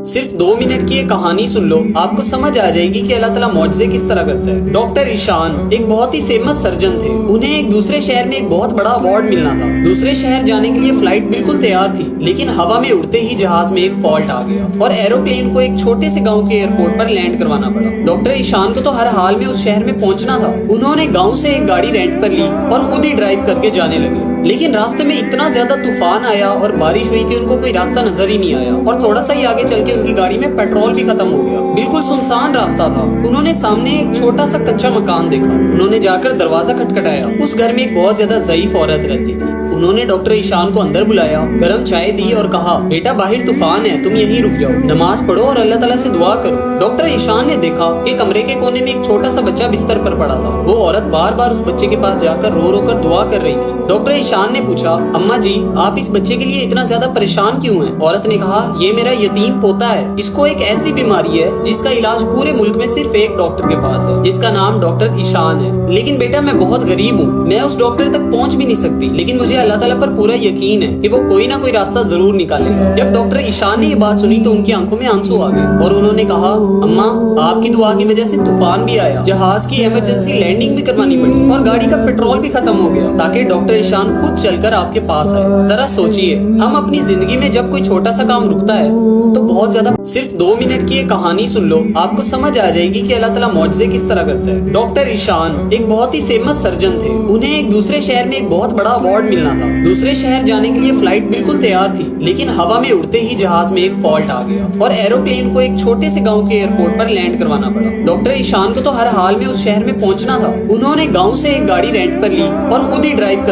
सिर्फ 2 मिनट की ये कहानी सुन लो, आपको समझ आ जाएगी कि अल्लाह ताला मौजज़े किस तरह करता है। डॉक्टर ईशान एक बहुत ही फेमस सर्जन थे। उन्हें एक दूसरे शहर में एक बहुत बड़ा अवार्ड मिलना था। दूसरे शहर जाने के लिए फ्लाइट बिल्कुल तैयार थी, लेकिन हवा में उड़ते ही जहाज में एक फॉल्ट आ गया और एरोप्लेन को एक छोटे से गाँव के एयरपोर्ट पर लैंड करवाना पड़ा। डॉक्टर ईशान को तो हर हाल में उस शहर में पहुंचना था। उन्होंने गाँव से एक गाड़ी रेंट पर ली और खुद ही ड्राइव करके जाने लगे, लेकिन रास्ते में इतना ज्यादा तूफान आया और बारिश हुई कि उनको कोई रास्ता नजर ही नहीं आया और थोड़ा सा ही आगे चल के उनकी गाड़ी में पेट्रोल भी खत्म हो गया। बिल्कुल सुनसान रास्ता था। उन्होंने सामने एक छोटा सा कच्चा मकान देखा। उन्होंने जाकर दरवाजा खटखटाया। उस घर में एक बहुत ज्यादा ज़ईफ औरत रहती थी। उन्होंने डॉक्टर ईशान को अंदर बुलाया, गर्म चाय दी और कहा, बेटा बाहर तूफान है, तुम यहीं रुक जाओ, नमाज पढ़ो और अल्लाह ताला से दुआ करो। डॉक्टर ईशान ने देखा कि कमरे के कोने में एक छोटा सा बच्चा बिस्तर पर पड़ा था। वो औरत बार बार उस बच्चे के पास जाकर रो रो कर दुआ कर रही थी। डॉक्टर ईशान ने पूछा, अम्मा जी आप इस बच्चे के लिए इतना ज्यादा परेशान क्यों हैं? औरत ने कहा, ये मेरा यतीम पोता है, इसको एक ऐसी बीमारी है जिसका इलाज पूरे मुल्क में सिर्फ एक डॉक्टर के पास है, जिसका नाम डॉक्टर ईशान है। लेकिन बेटा मैं बहुत गरीब हूँ, मैं उस डॉक्टर तक पहुँच भी नहीं सकती, लेकिन मुझे अल्लाह ताला पर पूरा यकीन है कि वो कोई ना कोई रास्ता जरूर निकालेगा। जब डॉक्टर ईशान ने ये बात सुनी तो उनकी आंखों में आंसू आ गए और उन्होंने कहा, अम्मा आपकी दुआ की वजह से तूफान भी आया, जहाज की इमरजेंसी लैंडिंग भी करवानी पड़ी और गाड़ी का पेट्रोल भी खत्म हो गया ताकि डॉक्टर ईशान खुद चलकर आपके पास आए। जरा सोचिए, हम अपनी जिंदगी में जब कोई छोटा सा काम रुकता है तो बहुत ज्यादा। सिर्फ 2 मिनट की ये कहानी सुन लो, आपको समझ आ जाएगी कि अल्लाह ताला मौजज़े किस तरह करता है। डॉक्टर ईशान एक बहुत ही फेमस सर्जन थे। उन्हें एक दूसरे शहर में एक बहुत बड़ा अवार्ड मिलना था। दूसरे शहर जाने के लिए फ्लाइट बिल्कुल तैयार थी, लेकिन हवा में उड़ते ही जहाज में एक फॉल्ट आ गया और एरोप्लेन को एक छोटे से गाँव के एयरपोर्ट पर लैंड करवाना पड़ा। डॉक्टर ईशान को तो हर हाल में उस शहर में पहुंचना था। उन्होंने गाँव से एक गाड़ी रेंट पर ली और खुद ही ड्राइव